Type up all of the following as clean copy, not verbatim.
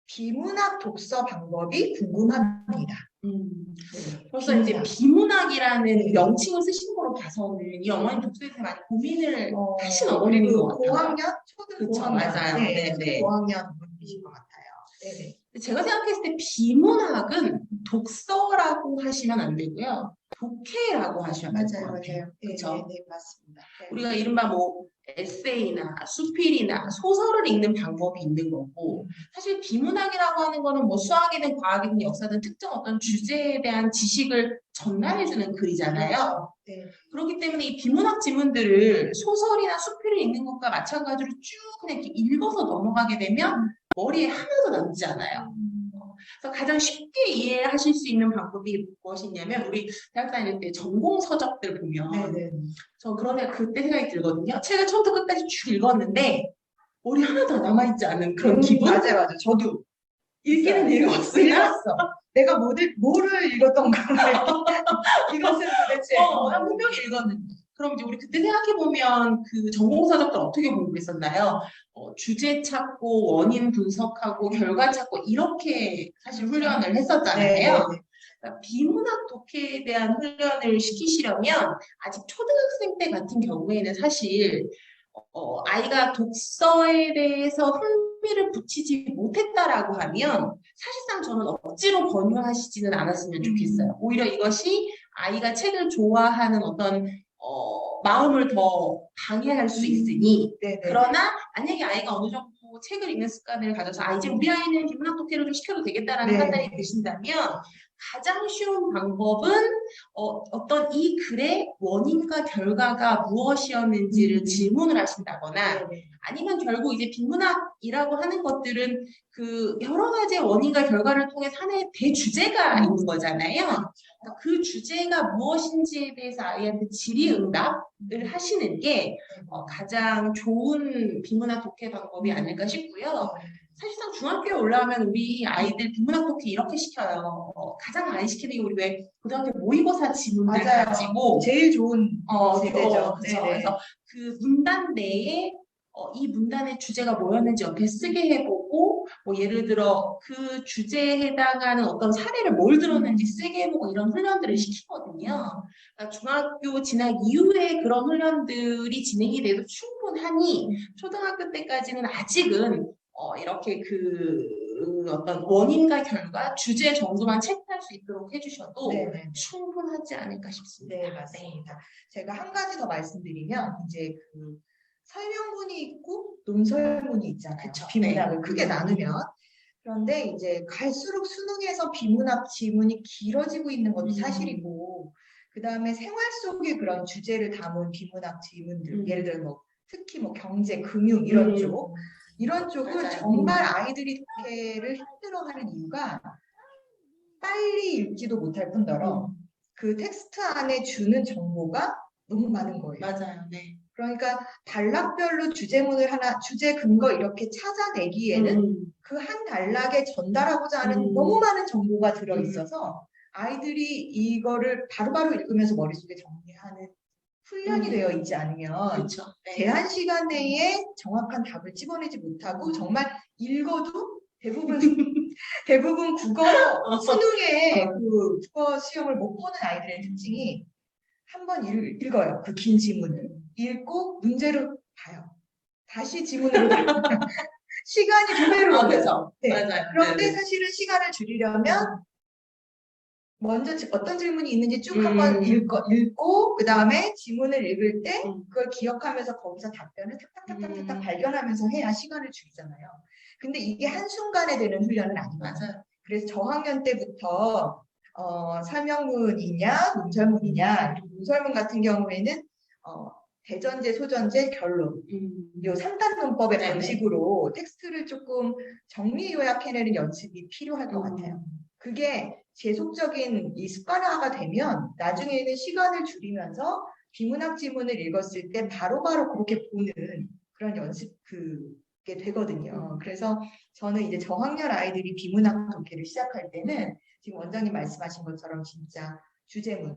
비문학 독서 방법이 궁금합니다. 벌써 이제 비문학이라는 명칭을 쓰신 거로 봐서는 이 어머님 독서에 대해 많이 고민을 하신 어머님인 것 같아요. 고학년? 초등 그쵸, 고학년. 맞아요. 네. 고학년 분이신 것 같아요. 네네. 제가 생각했을 때 비문학은 독서라고 하시면 안 되고요. 독해라고 하시면 될 것 같아요. 그렇죠? 네, 맞습니다. 네. 우리가 이른바 뭐 에세이나 수필이나 소설을 읽는 방법이 있는 거고, 사실 비문학이라고 하는 거는 뭐 수학이든 과학이든 역사든 특정 어떤 주제에 대한 지식을 전달해주는 글이잖아요. 네. 그렇기 때문에 이 비문학 지문들을 소설이나 수필을 읽는 것과 마찬가지로 쭉 그냥 이렇게 읽어서 넘어가게 되면 머리에 하나도 남지 않아요. 그래서 가장 쉽게 이해하실 수 있는 방법이 무엇이냐면, 우리 대학 다닐 때 전공 서적들 보면 저 그러면 그때 생각이 들거든요. 책을 처음부터 끝까지 쭉 읽었는데 머리 하나도 안 남아있지 않은 그런 기분? 맞아요. 저도 읽기는 읽었으나 내가 뭐를 읽었던 건가? 이것은 도대체 난 분명히 읽었는데. 그럼 이제 우리 그때 생각해보면 그 전공서적들 어떻게 공부했었나요? 주제 찾고 원인 분석하고 결과 찾고 이렇게 사실 훈련을 했었잖아요. 그러니까 비문학 독해에 대한 훈련을 시키시려면 아직 초등학생 때 같은 경우에는 사실 아이가 독서에 대해서 흥미를 붙이지 못했다라고 하면 사실상 저는 억지로 권유하시지는 않았으면 좋겠어요. 오히려 이것이 아이가 책을 좋아하는 어떤 마음을 더 방해할 수 있으니 그러나 만약에 아이가 어느 정도 책을 읽는 습관을 가져서 이제 우리 아이는 비문학 독해를 좀 시켜도 되겠다라는 판단이 드신다면 가장 쉬운 방법은 어떤 이 글의 원인과 결과가 무엇이었는지를 질문을 하신다거나 아니면 결국 이제 비문학이라고 하는 것들은 그 여러 가지의 원인과 결과를 통해 하나의 대주제가 있는 거잖아요. 그러니까 그 주제가 무엇인지에 대해서 아이한테 질의응답을 하시는 게 가장 좋은 비문학 독해 방법이 아닐까 싶고요. 사실상 중학교에 올라오면 우리 아이들 비문학 독해 이렇게 시켜요. 가장 많이 시키는 게 우리 왜 고등학교 모의고사 지문들 가지고 제일 좋은 세대죠. 그래서 그 문단 내에 이 문단의 주제가 뭐였는지 옆에 쓰게 해보고 뭐 예를 들어 그 주제에 해당하는 어떤 사례를 뭘 들었는지 쓰게 해보고 이런 훈련들을 시키거든요. 그러니까 중학교 진학 이후에 그런 훈련들이 진행이 돼도 충분하니 초등학교 때까지는 아직은 이렇게 어떤 원인과 결과, 주제 정도만 체크할 수 있도록 해주셔도 충분하지 않을까 싶습니다. 네, 맞습니다. 제가 한 가지 더 말씀드리면, 이제 그 설명문이 있고 논설문이 있잖아요. 비문학을 크게 나누면. 그런데 이제 갈수록 수능에서 비문학 지문이 길어지고 있는 것도 사실이고, 그 다음에 생활 속의 그런 주제를 담은 비문학 지문들, 예를 들어 뭐 특히 뭐 경제, 금융 이런 쪽은 맞아요. 정말 아이들이 독해를 힘들어하는 이유가 빨리 읽지도 못할 뿐더러 그 텍스트 안에 주는 정보가 너무 많은 거예요. 맞아요. 네. 그러니까 단락별로 주제문을 주제 근거 이렇게 찾아내기에는 그 한 단락에 전달하고자 하는 너무 많은 정보가 들어있어서 아이들이 이거를 바로바로 읽으면서 머릿속에 정리하는 훈련이 되어 있지 않으면 제한 시간 내에 정확한 답을 집어내지 못하고 정말 읽어도 대부분 국어 수능에 그 국어 시험을 못 보는 아이들의 특징이 한번 읽어요. 그 긴 지문을 읽고 문제를 봐요. 다시 지문으로 봐요. 시간이 두 배로 걸려서. 맞아요. 그런데 사실은 시간을 줄이려면 먼저 어떤 질문이 있는지 쭉 한번 읽고 그 다음에 지문을 읽을 때 그걸 기억하면서 거기서 답변을 탁탁탁탁 발견하면서 해야 시간을 줄이잖아요. 근데 이게 한순간에 되는 훈련은 아니거든요. 그래서 저학년 때부터 설명문이냐 논설문이냐, 논설문 같은 경우에는 대전제, 소전제, 결론 요 3단 문법의 방식으로 텍스트를 조금 정리 요약해내는 연습이 필요할 것 같아요. 그게 계속적인 이 습관화가 되면 나중에는 시간을 줄이면서 비문학 지문을 읽었을 때 바로바로 그렇게 보는 그런 연습이 되거든요. 그래서 저는 이제 저학년 아이들이 비문학 독해를 시작할 때는 지금 원장님 말씀하신 것처럼 진짜 주제문,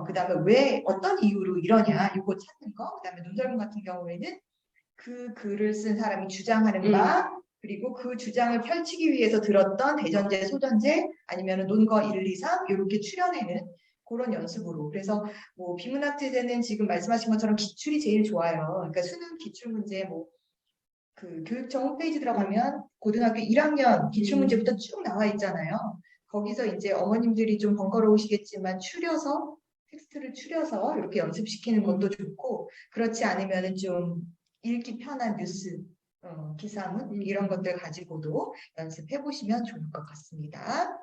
그 다음에 왜 어떤 이유로 이러냐 이거 찾는 거, 그 다음에 논설문 같은 경우에는 그 글을 쓴 사람이 주장하는 바 그리고 그 주장을 펼치기 위해서 들었던 대전제, 소전제, 아니면 논거 1, 2, 3 이렇게 추려내는 그런 연습으로. 그래서 뭐 비문학제제는 지금 말씀하신 것처럼 기출이 제일 좋아요. 그러니까 수능 기출 문제 그 교육청 홈페이지 들어가면 고등학교 1학년 기출문제부터 쭉 나와 있잖아요. 거기서 이제 어머님들이 좀 번거로우시겠지만 텍스트를 추려서 이렇게 연습시키는 것도 좋고, 그렇지 않으면 좀 읽기 편한 뉴스, 기사문 이런 것들 가지고도 연습해 보시면 좋을 것 같습니다.